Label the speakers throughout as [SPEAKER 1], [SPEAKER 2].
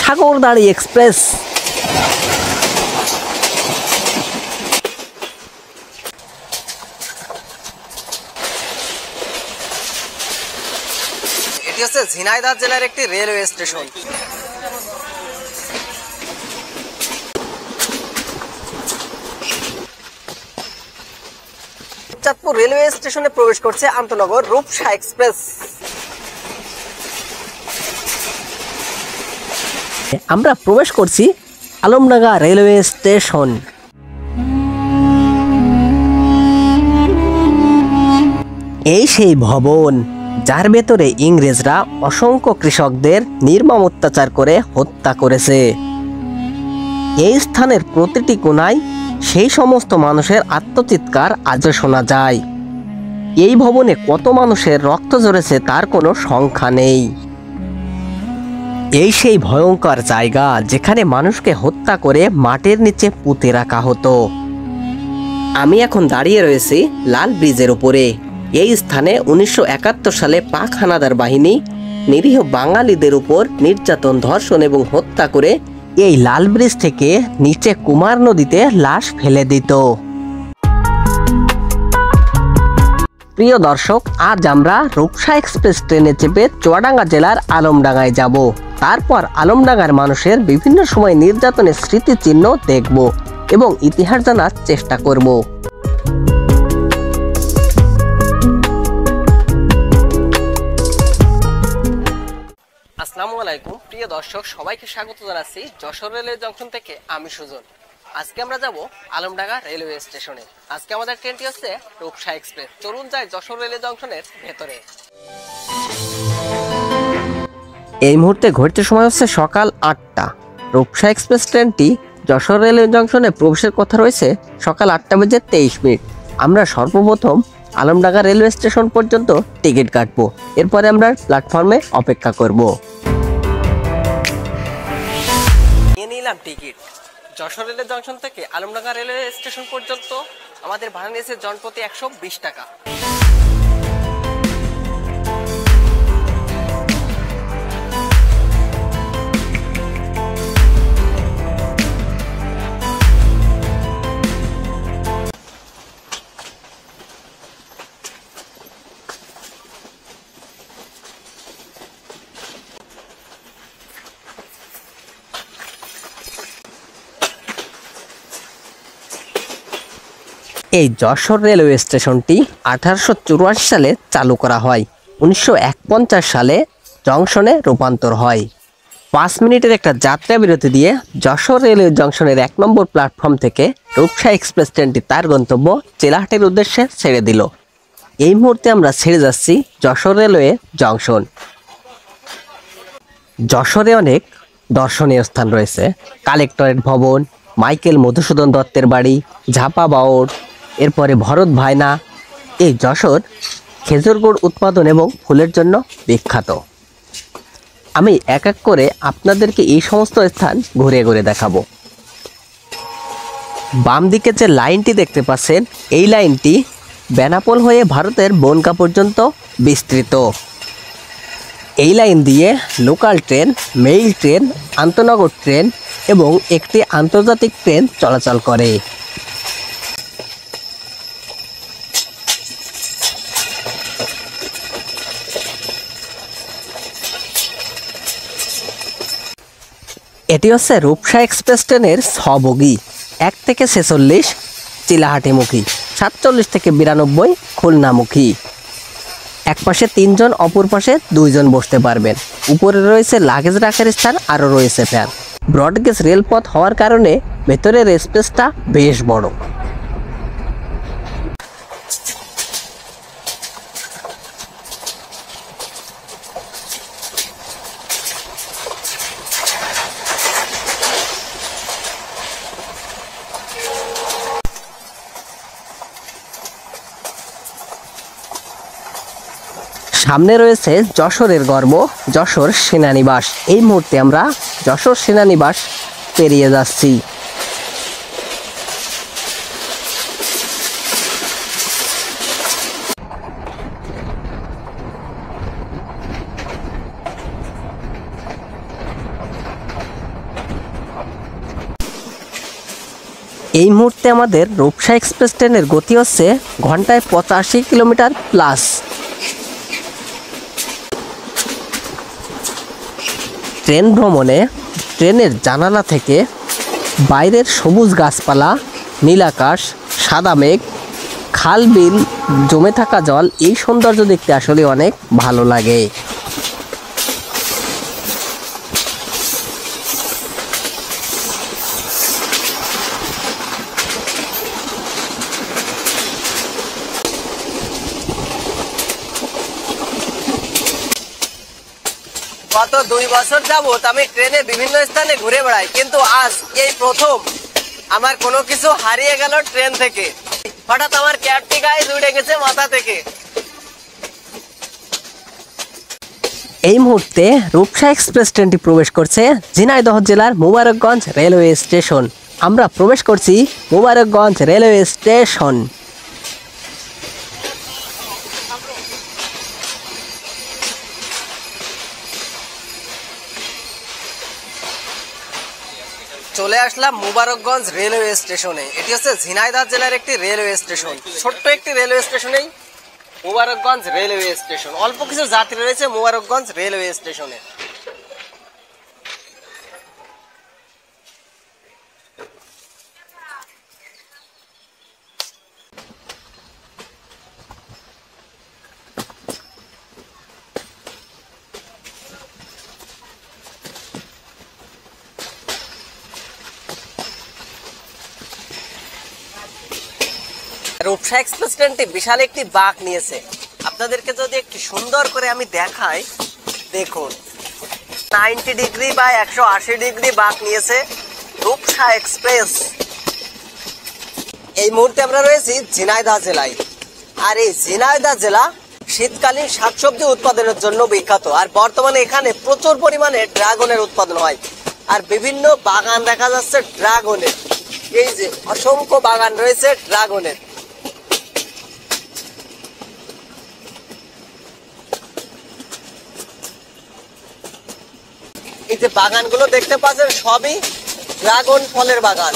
[SPEAKER 1] Sagardari express.
[SPEAKER 2] এটি হচ্ছে ঝিনাইদহ জেলার একটি রেলওয়ে স্টেশন। চাঁদপুর রেলওয়ে স্টেশনে প্রবেশ করছে আন্তনগর রূপসা এক্সপ্রেস।
[SPEAKER 1] আমরা প্রবেশ করছি আলমডাঙ্গা রেলওয়ে স্টেশন। এই সেই ভবন যার ভেতরে ইংরেজরা অসংখ্য কৃষকদের নির্মম অত্যাচার করে হত্যা করেছে। এই স্থানের প্রতিটি কোণায় সেই সমস্ত মানুষের আত্মচিৎকার আজও শোনা যায়। এই ভবনে কত মানুষের রক্ত ঝরেছে তার কোনো সংখ্যা নেই। এই সেই ভয়ঙ্কর জায়গা যেখানে মানুষকে হত্যা করে মাটির নিচে পুঁতে রাখা হতো। আমি এখন দাঁড়িয়ে রয়েছি লাল ব্রিজের উপরে। এই স্থানে 1971 সালে পাক হানাদার বাহিনী নিরীহ বাঙালিদের উপর নির্যাতন, ধর্ষণ এবং হত্যা করে এই লাল ব্রিজ থেকে নিচে কুমার নদীতে লাশ ফেলে দিত। প্রিয় দর্শক, আজ আমরা রূপসা এক্সপ্রেস ট্রেনে চেপে চুয়াডাঙ্গা জেলার আলমডাঙ্গায় যাব। তারপর আলমডাঙ্গার মানুষের বিভিন্ন সময় নির্যাতনের স্মৃতিচিহ্ন দেখব এবং ইতিহাস জানার চেষ্টা করব।
[SPEAKER 2] আসসালামু আলাইকুম প্রিয় দর্শক, সবাইকে স্বাগত জানাচ্ছি যশোর রেলওয়ে জংশন থেকে। আমি সুজন। আজকে আমরা যাব আলমডাঙ্গা রেলওয়ে স্টেশনে। আজকে আমাদের ট্রেনটি হচ্ছে রূপসা এক্সপ্রেস। চলুন যাই যশোর রেলওয়ে জংশনের ভেতরে।
[SPEAKER 1] এই মুহূর্তে ঘড়িতে সময় হচ্ছে সকাল 8টা। রূপসা এক্সপ্রেস ট্রেনটি যশোর রেলওয়ে জংশনে প্রবেশের কথা রয়েছে সকাল 8:23। আমরা সর্বপ্রথম আলমডাঙ্গা রেলওয়ে স্টেশন পর্যন্ত টিকিট কাটবো, এরপরে আমরা প্ল্যাটফর্মে অপেক্ষা করব।
[SPEAKER 2] নিয়ে নিলাম টিকিট। যশোর রেলওয়ে জংশন থেকে আলমডাঙ্গা রেলওয়ে স্টেশন পর্যন্ত আমাদের ভাড়া নিয়েছে জনপ্রতি 120 টাকা।
[SPEAKER 1] এই যশোর রেলওয়ে স্টেশনটি 1884 সালে চালু করা হয়। 1951 সালে জংশনে রূপান্তর হয়। 5 মিনিটের একটা যাত্রা বিরতি দিয়ে যশোর রেলওয়ে জংশনের 1 নম্বর প্ল্যাটফর্ম থেকে রূপসা এক্সপ্রেস ট্রেনটি তার গন্তব্য চিলাহাটির উদ্দেশ্যে ছেড়ে দিল। এই মুহূর্তে আমরা ছেড়ে যাচ্ছি যশোর রেলওয়ে জংশন। যশোরে অনেক দর্শনীয় স্থান রয়েছে। কালেক্টরেট ভবন, মাইকেল মধুসূদন দত্তের বাড়ি, ঝাপা বাওড়, এরপরে ভরত ভায়না। এই যশোর খেজুর গুড় উৎপাদন এবং ফুলের জন্য বিখ্যাত। আমি এক এক করে আপনাদেরকে এই সমস্ত স্থান ঘুরে ঘুরে দেখাবো। বাম দিকে যে লাইনটি দেখতে পাচ্ছেন, এই লাইনটি বেনাপোল হয়ে ভারতের বনগা পর্যন্ত বিস্তৃত। এই লাইন দিয়ে লোকাল ট্রেন, মেইল ট্রেন, আন্তনগর ট্রেন এবং একটি আন্তর্জাতিক ট্রেন চলাচল করে। এটি হচ্ছে রূপসা এক্সপ্রেস ট্রেনের 6 বগি। 1 থেকে 46 চিলাহাটিমুখী, 47 থেকে 92 খুলনামুখী। এক পাশে 3 জন, অপর পাশে 2 জন বসতে পারবেন। উপরে রয়েছে লাগেজ রাখার স্থান, আরও রয়েছে ফ্যান। ব্রডগেজ রেলপথ হওয়ার কারণে ভেতরের স্পেসটা বেশ বড়। সামনে রয়েছে যশোরের গর্ব, যশোর সেনানিবাস। এই মুহূর্তে আমরা যশোর সেনানিবাস পেরিয়ে যাচ্ছি। এই মুহূর্তে আমাদের রূপসা এক্সপ্রেস ট্রেনের গতি হচ্ছে ঘন্টায় 85 কিলোমিটার প্লাস। ট্রেন ভ্রমণে ট্রেনের জানালা থেকে বাইরের সবুজ গাছপালা, নীল আকাশ, সাদা মেঘ, খাল বিল, জমে থাকা জল, এই সৌন্দর্য দেখতে আসলে অনেক ভালো লাগে।
[SPEAKER 2] গত 2 বছর যাবত আমি ট্রেনে বিভিন্ন স্থানে ঘুরে বেড়াই, কিন্তু আজ এই প্রথম আমার কোনো কিছু হারিয়ে গেল ট্রেন থেকে। হঠাৎ আমার ক্যাবটি গায়ে উড়ে গেছে মাথা থেকে।
[SPEAKER 1] এই মুহূর্তে রূপসা এক্সপ্রেস ট্রেনটি প্রবেশ করছে ঝিনাইদহ জেলার মোবারকগঞ্জ রেলওয়ে স্টেশন। আমরা প্রবেশ করছি মোবারকগঞ্জ রেলওয়ে স্টেশন।
[SPEAKER 2] চলে আসলাম মোবারকগঞ্জ রেলওয়ে স্টেশনে। এটি হচ্ছে ঝিনাইদহ জেলার একটি রেলওয়ে স্টেশন, ছোট্ট একটি রেলওয়ে স্টেশনেই মোবারকগঞ্জ রেলওয়ে স্টেশন। অল্প কিছু যাত্রী রয়েছে মোবারকগঞ্জ রেলওয়ে স্টেশনে। রূপসা এক্সপ্রেস ট্রেনটি বিশাল একটি বাঁক নিয়েছে। আপনাদেরকে যদি একটু সুন্দর করে আমি দেখাই, দেখুন 90 ডিগ্রি বা 180 ডিগ্রি বাঁক নিয়েছে রূপসা এক্সপ্রেস। এই মুহূর্তে আমরা রয়েছি ঝিনাইদহ জেলায়, আর এই ঝিনাইদহ জেলা শীতকালীন শাকসবজি উৎপাদনের জন্য বিখ্যাত। আর বর্তমানে এখানে প্রচুর পরিমাণে ড্রাগনের উৎপাদন হয়, আর বিভিন্ন বাগান দেখা যাচ্ছে ড্রাগনের। এই যে অসংখ্য বাগান রয়েছে ড্রাগনের। এই যে বাগানগুলো দেখতে পাচ্ছেন সবই ড্রাগন ফলের বাগান।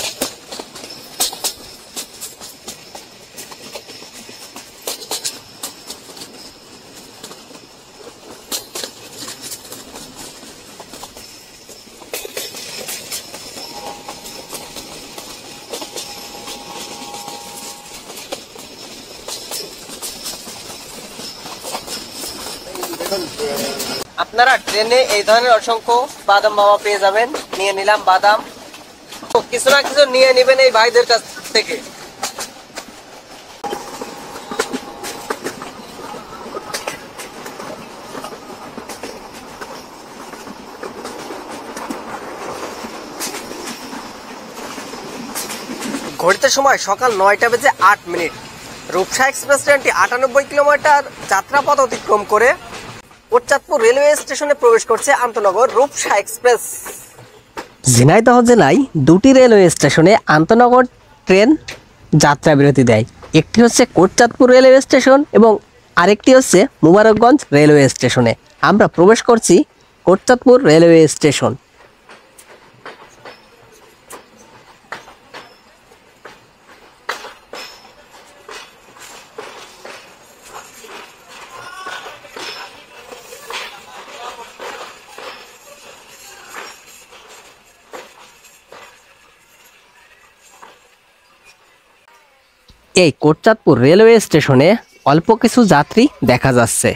[SPEAKER 2] আপনারা ট্রেনে এই ধরনের অসংখ্য বাদাম মামা পেয়ে যাবেন। নিয়ে নিলাম বাদাম। তো কিছু না কিছু নিয়ে নেবেন এই ভাইদের কাছ থেকে। ঘড়িতে সময় সকাল 9টা বেজে 8 মিনিট। রূপসা এক্সপ্রেস ট্রেনটি 98 কিলোমিটার যাত্রাপথ অতিক্রম করে কোটচাঁদপুর রেলওয়ে স্টেশনে প্রবেশ করছে আন্তনগর রূপসা এক্সপ্রেস।
[SPEAKER 1] ঝিনাইদহ জেলায় দুটি রেলওয়ে স্টেশনে আন্তনগর ট্রেন যাত্রা বিরতি দেয়। একটি হচ্ছে কোটচাঁদপুর রেলওয়ে স্টেশন এবং আরেকটি হচ্ছে মোবারকগঞ্জ রেলওয়ে স্টেশনে। আমরা প্রবেশ করছি কোটচাঁদপুর রেলওয়ে স্টেশন। এই কোটচাঁদপুর রেলওয়ে স্টেশনে অল্প কিছু যাত্রী দেখা যাচ্ছে।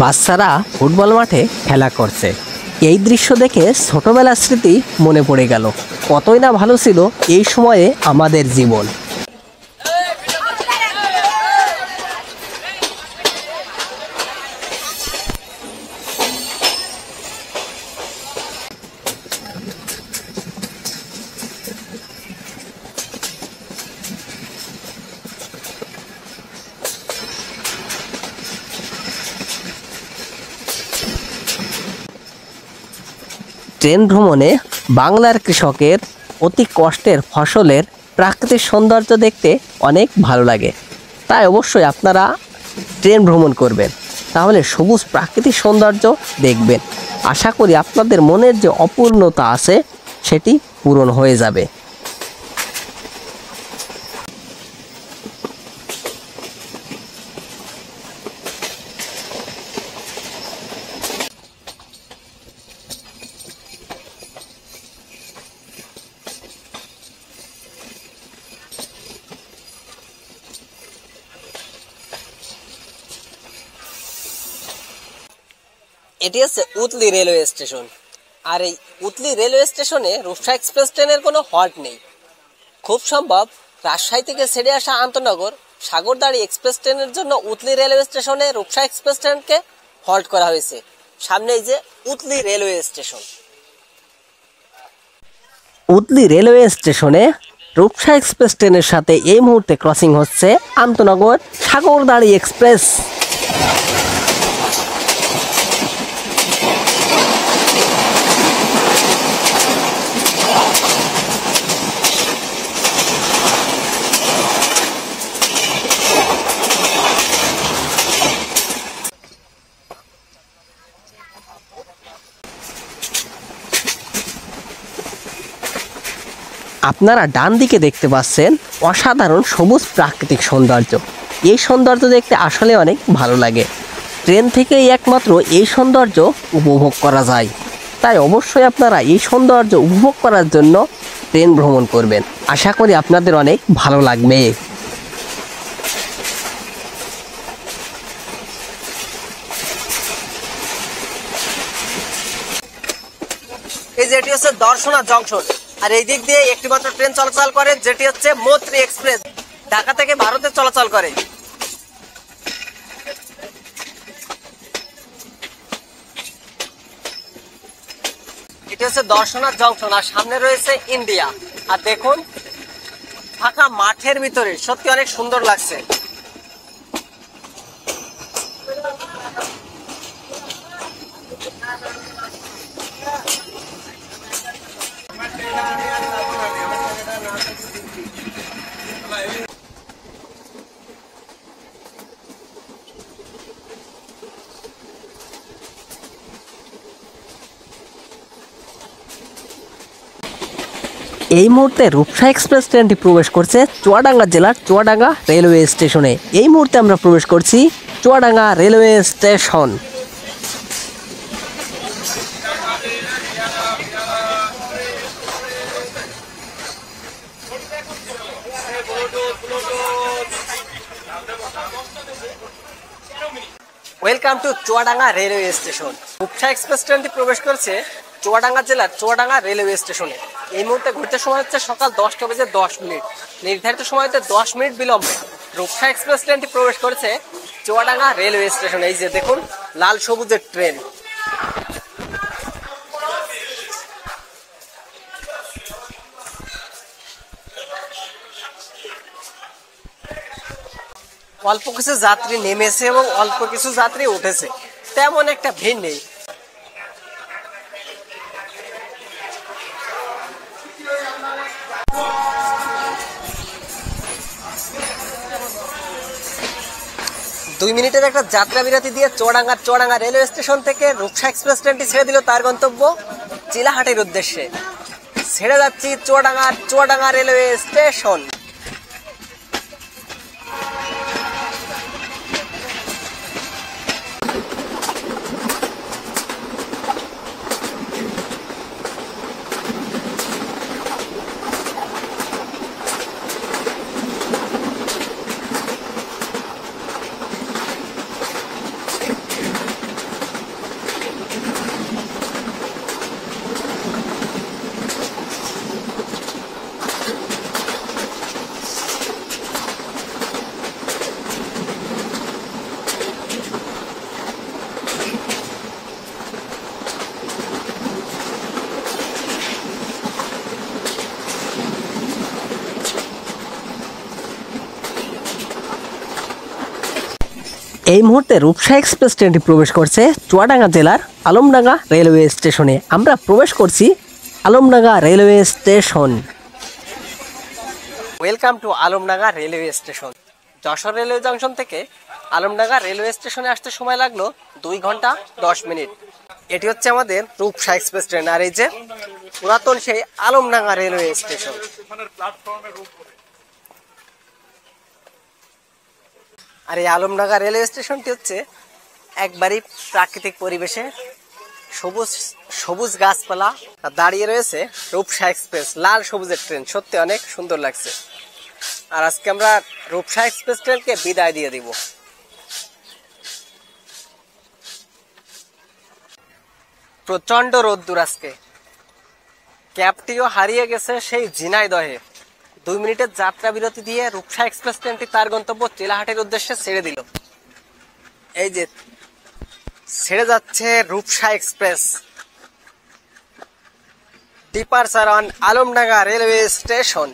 [SPEAKER 1] বাচ্চারা ফুটবল মাঠে খেলা করছে। এই দৃশ্য দেখে ছোটবেলার স্মৃতি মনে পড়ে গেল। কতই না ভালো ছিল এই সময়ে আমাদের জীবন। ট্রেন ভ্রমণে বাংলার কৃষকের অতি কষ্টের ফসলের প্রাকৃতিক সৌন্দর্য দেখতে অনেক ভালো লাগে। তাই অবশ্যই আপনারা ট্রেন ভ্রমণ করবেন, তাহলে সবুজ প্রাকৃতিক সৌন্দর্য দেখবেন। আশা করি আপনাদের মনের যে অপূর্ণতা আছে সেটি পূরণ হয়ে যাবে।
[SPEAKER 2] এটি হচ্ছে উতলি রেলওয়ে স্টেশন। আর এই উতলি রেলওয়ে স্টেশনে রূপসা এক্সপ্রেস ট্রেনের কোনো হল্ট নেই। খুব সম্ভব রাজশাহী থেকে ছেড়ে আসা আন্তনগর সাগরদাড়ি এক্সপ্রেস ট্রেনের জন্য উতলি রেলওয়ে স্টেশনে রূপসা এক্সপ্রেস ট্রেনকে হল্ট করা হয়েছে। সামনে এই যে উতলি রেলওয়ে স্টেশন।
[SPEAKER 1] উতলি রেলওয়ে স্টেশনে রূপসা এক্সপ্রেস ট্রেনের সাথে এই মুহূর্তে ক্রসিং হচ্ছে আন্তনগর সাগরদাড়ি এক্সপ্রেস। আপনারা ডান দিকে দেখতে পাচ্ছেন অসাধারণ সবুজ প্রাকৃতিক সৌন্দর্য। এই সৌন্দর্য দেখতে আসলে অনেক ভালো লাগে। ট্রেন থেকেই একমাত্র এই সৌন্দর্য উপভোগ করা যায়। তাই অবশ্যই আপনারা এই সৌন্দর্য উপভোগ করার জন্য ট্রেন ভ্রমণ করবেন। আশা করি আপনাদের অনেক ভালো লাগবে।
[SPEAKER 2] এই যে এটি হচ্ছে দর্শনা জংশন। আর এই দিক দিয়ে একটি মাত্র ট্রেন চলাচল করে, যেটি হচ্ছে মৈত্রী এক্সপ্রেস, ঢাকা থেকে ভারতে চলাচল করে। এটি হচ্ছে দর্শনা জংশন, আর সামনে রয়েছে ইন্ডিয়া। আর দেখুন ফাঁকা মাঠের ভিতরে সত্যি অনেক সুন্দর লাগছে।
[SPEAKER 1] এই মুহূর্তে রূপসা এক্সপ্রেস ট্রেনটি প্রবেশ করছে চুয়াডাঙ্গা জেলার চুয়াডাঙ্গা রেলওয়ে স্টেশনে। এই মুহূর্তে আমরা প্রবেশ করছি Chuadanga railway station.
[SPEAKER 2] Welcome to Chuadanga railway station. Rupsha express ট্রেনটি প্রবেশ করছে চুয়াডাঙ্গা জেলার চুয়াডাঙ্গা রেলওয়ে স্টেশনে। এই মুহূর্তে ঘুরতে সময় হচ্ছে সকাল 10টা বেজে 10 মিনিট। নির্ধারিত সময়তে 10 মিনিট বিলম্বে রূপসা এক্সপ্রেস ট্রেনটি প্রবেশ করেছে চুয়াডাঙ্গা রেলওয়ে স্টেশনে। এই যে দেখুন লাল সবুজের ট্রেন। অল্প কিছু যাত্রী নেমেছে এবং অল্প কিছু যাত্রী উঠেছে, তেমন একটা ভিড় নেই। দুই মিনিটের একটা যাত্রা বিরতি দিয়ে চুয়াডাঙ্গা রেলওয়ে স্টেশন থেকে রূপসা এক্সপ্রেস ট্রেনটি ছেড়ে দিল তার গন্তব্য চিলাহাটির উদ্দেশ্যে। ছেড়ে যাচ্ছি চুয়াডাঙ্গা রেলওয়ে স্টেশন।
[SPEAKER 1] এই মুহূর্তে রূপসা এক্সপ্রেস ট্রেনটি প্রবেশ করছে চুয়াডাঙ্গা জেলার আলমডাঙ্গা রেলওয়ে স্টেশনে। আমরা প্রবেশ করছি Alamdanga railway station.
[SPEAKER 2] Welcome two Alamdanga railway station. Jessore railway junction থেকে আলমডাঙ্গা রেলওয়ে স্টেশনে আসতে সময় লাগলো 2 ঘন্টা 10 মিনিট। এটি হচ্ছে আমাদের রূপসা এক্সপ্রেস ট্রেন, আর এই যে পুরাতন সেই আলমডাঙ্গা রেলওয়ে স্টেশন। আর এই আলমডাঙ্গা রেলওয়ে স্টেশনটি হচ্ছে একবারই প্রাকৃতিক পরিবেশে, সবুজ সবুজ গাছপালা, আর দাঁড়িয়ে রয়েছে রূপসা এক্সপ্রেস, লাল সবুজের ট্রেন। সত্যি অনেক সুন্দর লাগছে। আর আজকে আমরা রূপসা এক্সপ্রেস ট্রেনকে বিদায় দিয়ে দিব। প্রচন্ড রোদ্দুর আজকে। ক্যাবটিও হারিয়ে গেছে সেই ঝিনাইদহে। 2 মিনিটের যাত্রা বিরতি দিয়ে রূপসা এক্সপ্রেস ট্রেনটি তার গন্তব্য চিলাহাটের উদ্দেশ্যে ছেড়ে দিল। এই যে ছেড়ে যাচ্ছে Rupsha express, departure on Alamdanga railway station.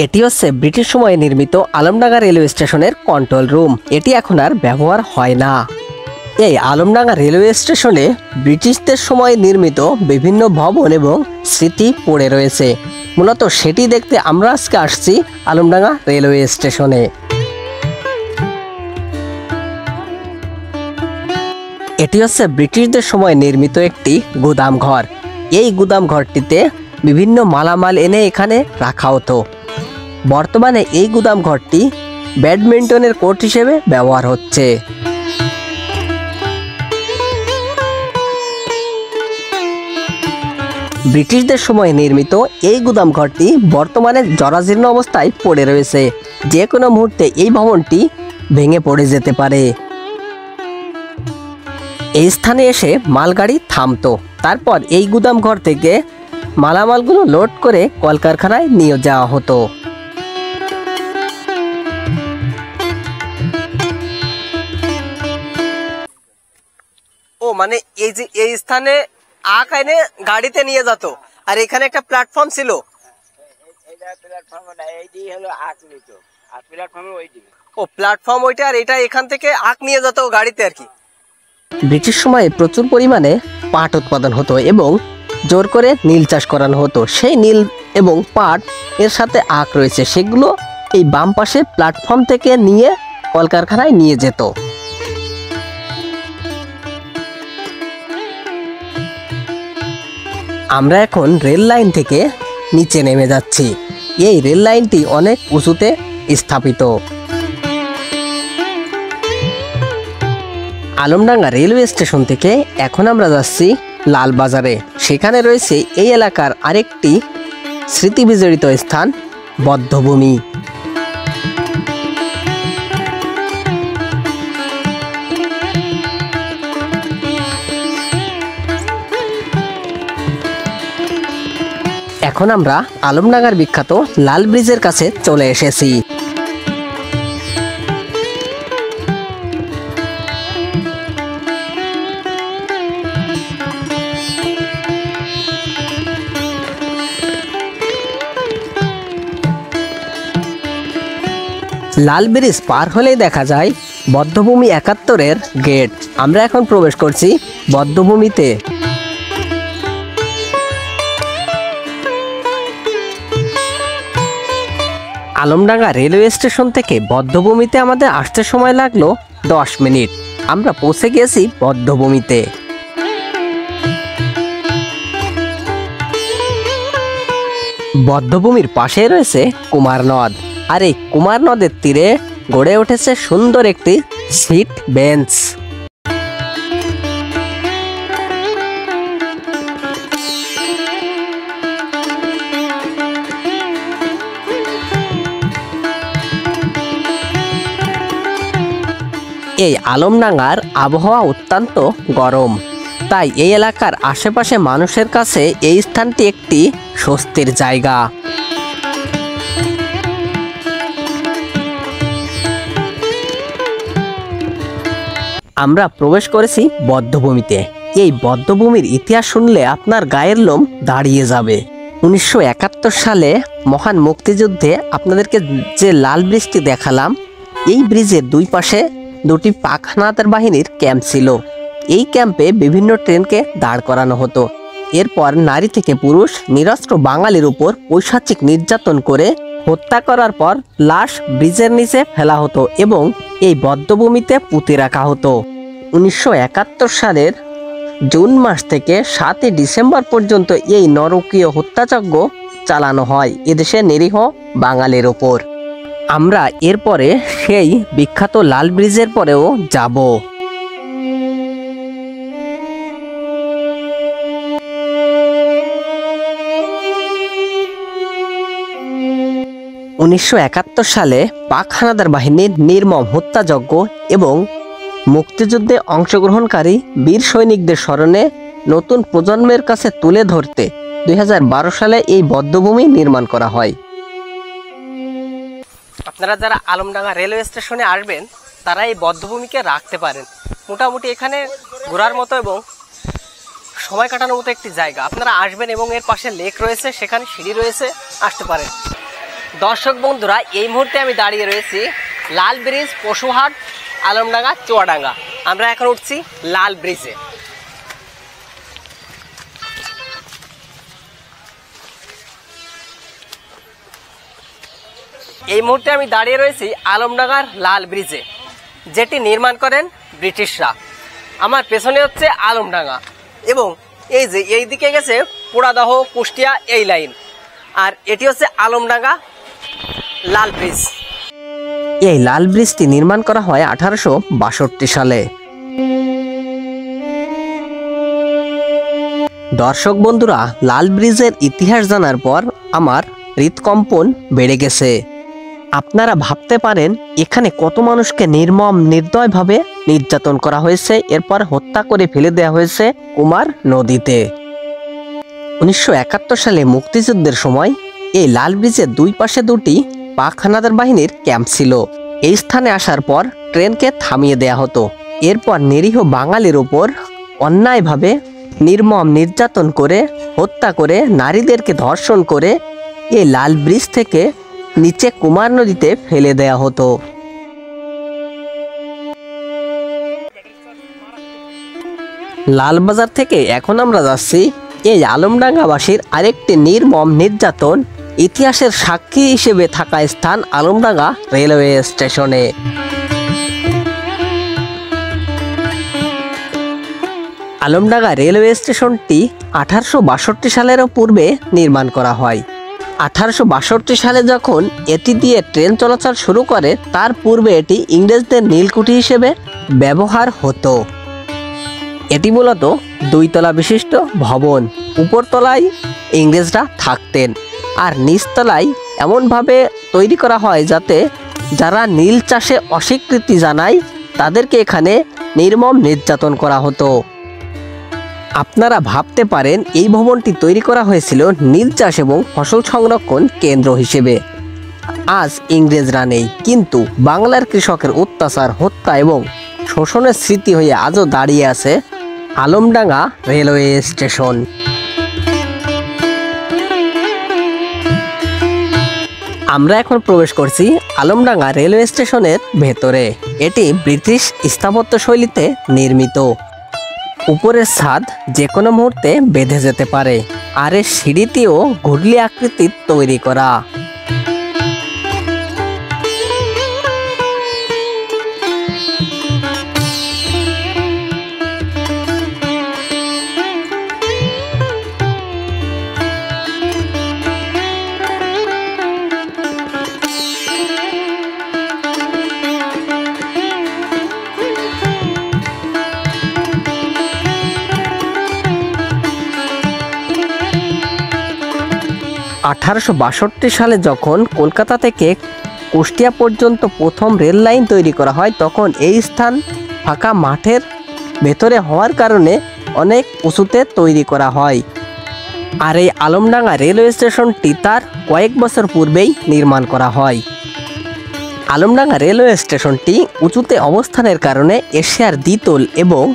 [SPEAKER 1] এটি হচ্ছে ব্রিটিশ সময়ে নির্মিত আলমডাঙ্গা রেলওয়ে স্টেশনের কন্ট্রোল রুম। এটি এখন আর ব্যবহার হয় না। এই আলমডাঙ্গা রেলওয়ে স্টেশনে ব্রিটিশদের সময় নির্মিত বিভিন্ন ভবন এবং স্মৃতি পড়ে রয়েছে। মূলত সেটি দেখতে আমরা আজকে আসছি আলমডাঙ্গা রেলওয়ে স্টেশনে। এটি হচ্ছে ব্রিটিশদের সময় নির্মিত একটি গুদাম ঘর। এই গুদাম ঘরটিতে বিভিন্ন মালামাল এনে এখানে রাখা হতো। বর্তমানে এই গুদাম ঘরটি ব্যাডমিন্টনের কোর্ট হিসেবে ব্যবহার হচ্ছে। ব্রিটিশদের সময় নির্মিত এই গুদাম ঘরটি বর্তমানে জরাজীর্ণ অবস্থায় পড়ে রয়েছে। যে কোনো মুহূর্তে এই ভবনটি ভেঙে পড়ে যেতে পারে। এই স্থানে এসে মালগাড়ি থামতো, তারপর এই গুদাম ঘর থেকে মালামালগুলো লোড করে কলকারখানায় নিয়ে যাওয়া হতো।
[SPEAKER 2] ও মানে এই যে এই স্থানে আখ এনে গাড়িতে নিয়ে যেত, আর এখানে একটা প্ল্যাটফর্ম ছিল। ও প্ল্যাটফর্ম ওইটা, আর এটা এখান থেকে আখ নিয়ে যেত গাড়িতে আর কি।
[SPEAKER 1] ব্রিটিশ সময়ে প্রচুর পরিমাণে পাট উৎপাদন হতো এবং জোর করে নীল চাষ করানো হতো। সেই নীল এবং পাট এর সাথে আখ রয়েছে, সেগুলো এই বাম পাশে প্ল্যাটফর্ম থেকে নিয়ে কলকারখানায় নিয়ে যেত। আমরা এখন রেল লাইন থেকে নিচে নেমে যাচ্ছি। এই রেল লাইনটি অনেক উঁচুতে স্থাপিত। আলমডাঙ্গা রেলওয়ে স্টেশন থেকে এখন আমরা যাচ্ছি লালবাজারে। সেখানে রয়েছে এই এলাকার আরেকটি স্মৃতি বিজড়িত স্থান, বধ্যভূমি। এখন আমরা আলমডাঙ্গার বিখ্যাত লাল ব্রিজের কাছে চলে এসেছি। লাল ব্রিজ পার হলেই দেখা যায় বধ্যভূমি 71-এর গেট। আমরা এখন প্রবেশ করছি বধ্যভূমিতে। আলমডাঙ্গা রেলওয়ে স্টেশন থেকে বধ্যভূমিতে আমাদের আসতে সময় লাগলো 10 মিনিট। আমরা পৌঁছে গিয়েছি বধ্যভূমিতে। বধ্যভূমির পাশে রয়েছে কুমার নদ, আর এই কুমার নদের তীরে গড়ে উঠেছে সুন্দর একটি সিট বেঞ্চ। এই আলমডাঙ্গার আবহাওয়া অত্যন্ত গরম, তাই এই এলাকার আশেপাশে মানুষের কাছে এই স্থানটি একটি স্বস্তির জায়গা। আমরা প্রবেশ করেছি বধ্যভূমিতে। এই বধ্যভূমির ইতিহাস শুনলে আপনার গায়ের লোম দাঁড়িয়ে যাবে। 1971 সালে মহান মুক্তিযুদ্ধে আপনাদেরকে যে লাল ব্রিজটি দেখালাম, এই ব্রিজের দুই পাশে দুটি পাক হানাদার বাহিনীর ক্যাম্প ছিল। এই ক্যাম্পে বিভিন্ন ট্রেনকে দাঁড় করানো হতো। এরপর নারী থেকে পুরুষ নিরস্ত্র বাঙালির উপর পৈশাচিক নির্যাতন করে হত্যা করার পর লাশ ব্রিজের নিচে ফেলা হতো এবং এই বধ্যভূমিতে পুঁতে রাখা হতো। 1971 সালের জুন মাস থেকে 7 ডিসেম্বর পর্যন্ত এই নরকীয় হত্যাযজ্ঞ চালানো হয় এদেশে নিরীহ বাঙালির ওপর। আমরা এরপরে সেই বিখ্যাত লাল ব্রিজের পরেও যাব। 1971 সালে পাক হানাদার বাহিনীর নির্মম হত্যাযজ্ঞ এবং মুক্তিযুদ্ধে অংশগ্রহণকারী বীর সৈনিকদের স্মরণে নতুন প্রজন্মের কাছে তুলে ধরতে 2012 সালে এই বধ্যভূমি নির্মাণ করা হয়।
[SPEAKER 2] আপনারা যারা আলমডাঙ্গা রেলওয়ে স্টেশনে আসবেন তারা এই বধ্যভূমিকে রাখতে পারেন। মোটামুটি এখানে ঘোরার মতো এবং সময় কাটানোর মতো একটি জায়গা। আপনারা আসবেন এবং এর পাশে লেক রয়েছে, সেখানে সিঁড়ি রয়েছে, আসতে পারেন। দর্শক বন্ধুরা, এই মুহূর্তে আমি দাঁড়িয়ে রয়েছি লাল ব্রিজ, পশুহাট, আলমডাঙ্গা, চুয়াডাঙ্গা। আমরা এখন উঠছি লাল ব্রিজে। এই মুহূর্তে আমি দাঁড়িয়ে রয়েছি আলমডাঙ্গার লাল ব্রিজে, যেটি নির্মাণ করেন ব্রিটিশরা। আমার পেছনে হচ্ছে আলমডাঙ্গা এবং এই যে এই দিকে গেছে পোড়াদহ, কুষ্টিয়া এই লাইন, আর এটি হচ্ছে আলমডাঙ্গা লাল ব্রিজ।
[SPEAKER 1] এই লাল ব্রিজটি নির্মাণ করা হয় 1862 সালে। দর্শক বন্ধুরা, লাল ব্রিজের ইতিহাস জানার পর আমার হৃদকম্পন বেড়ে গেছে। আপনারা ভাবতে পারেন এখানে কত মানুষকে নির্মম নির্দয়ভাবে নির্যাতন করা হয়েছে, এরপর হত্যা করে ফেলে দেওয়া হয়েছে কুমার নদীতে। 1971 সালে মুক্তিযুদ্ধের সময় এই লাল ব্রিজের দুই পাশে দুটি পাক হানাদার বাহিনীর ক্যাম্প ছিল। এই স্থানে আসার পর ট্রেনকে থামিয়ে দেয়া হতো। এরপর নিরীহ বাঙালির উপর অন্যায়ভাবে নির্মম নির্যাতন করে হত্যা করে নারীদেরকে ধর্ষণ করে এই লাল ব্রিজ থেকে নিচে কুমার নদীতে ফেলে দেয়া হতো। লালবাজার থেকে এখন আমরা যাচ্ছি এই আলমডাঙ্গাবাসীর আরেকটি নির্মম নির্যাতন ইতিহাসের সাক্ষী হিসেবে থাকা স্থান আলমডাঙ্গা রেলওয়ে স্টেশনে। আলমডাঙ্গা রেলওয়ে স্টেশনটি 1862 সালেরও পূর্বে নির্মাণ করা হয়। 1862 সালে যখন এটি দিয়ে ট্রেন চলাচল শুরু করে, তার পূর্বে এটি ইংরেজদের নীলকুঠি হিসেবে ব্যবহার হতো। এটি মূলত 2 তলা বিশিষ্ট ভবন। উপরতলায় ইংরেজরা থাকতেন আর নিচতলায় এমনভাবে তৈরি করা হয় যাতে যারা নীল চাষে অস্বীকৃতি জানায় তাদেরকে এখানে নির্মম নির্যাতন করা হতো। আপনারা ভাবতে পারেন এই ভবনটি তৈরি করা হয়েছিল নীল চাষ এবং ফসল সংরক্ষণ কেন্দ্র হিসেবে। আজ ইংরেজরা নেই, কিন্তু বাংলার কৃষকের অত্যাচার, হত্যা এবং শোষণের স্মৃতি হয়ে আজও দাঁড়িয়ে আছে আলমডাঙ্গা রেলওয়ে স্টেশন। আমরা এখন প্রবেশ করছি আলমডাঙ্গা রেলওয়ে স্টেশনের ভেতরে। এটি ব্রিটিশ স্থাপত্য শৈলীতে নির্মিত। উপরের ছাদ যে কোনো মুহূর্তে বেঁধে যেতে পারে, আর এর সিঁড়িটিও ঘুরলি আকৃতির তৈরি করা। (1862 সালে যখন কলকাতা থেকে কুষ্টিয়া পর্যন্ত প্রথম রেল লাইন তৈরি করা হয়, তখন এই স্থান ফাঁকা মাঠের ভেতরে হওয়ার কারণে অনেক উঁচুতে তৈরি করা হয়। আর এই আলমডাঙ্গা রেলওয়ে স্টেশনটি তার কয়েক বছর পূর্বেই নির্মাণ করা হয়। আলমডাঙ্গা রেলওয়ে স্টেশনটি উঁচুতে অবস্থানের কারণে এশিয়ার দ্বিতল এবং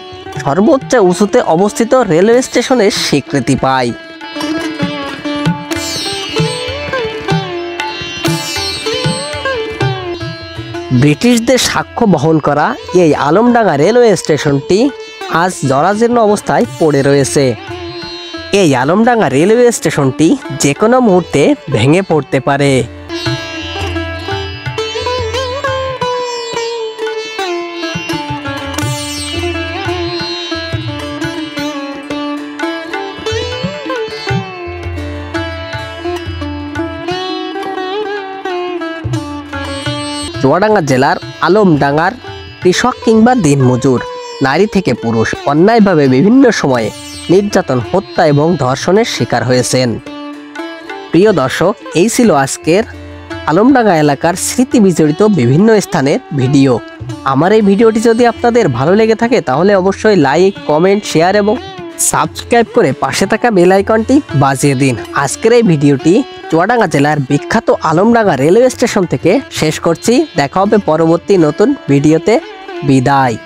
[SPEAKER 1] সর্বোচ্চ উঁচুতে অবস্থিত রেলওয়ে স্টেশনের স্বীকৃতি পায়। ব্রিটিশদের সাক্ষ্য বহন করা এই আলমডাঙ্গা রেলওয়ে স্টেশনটি আজ জরাজীর্ণ অবস্থায় পড়ে রয়েছে। এই আলমডাঙ্গা রেলওয়ে স্টেশনটি যে কোনো মুহূর্তে ভেঙে পড়তে পারে। চুয়াডাঙ্গা জেলার আলমডাঙ্গার কৃষক কিংবা দিনমজুর, নারী থেকে পুরুষ অন্যায়ভাবে বিভিন্ন সময়ে নির্যাতন, হত্যা এবং ধর্ষণের শিকার হয়েছেন। প্রিয় দর্শক, এই ছিল আজকের আলমডাঙ্গা এলাকার স্মৃতি বিজড়িত বিভিন্ন স্থানের ভিডিও। আমার এই ভিডিওটি যদি আপনাদের ভালো লেগে থাকে তাহলে অবশ্যই লাইক, কমেন্ট, শেয়ার এবং সাবস্ক্রাইব করে পাশে থাকা বেল আইকনটি বাজিয়ে দিন। আজকের এই ভিডিওটি চুয়াডাঙ্গা জেলার বিখ্যাত আলমডাঙ্গা রেলওয়ে স্টেশন থেকে শেষ করছি। দেখা হবে পরবর্তী নতুন ভিডিওতে। বিদায়।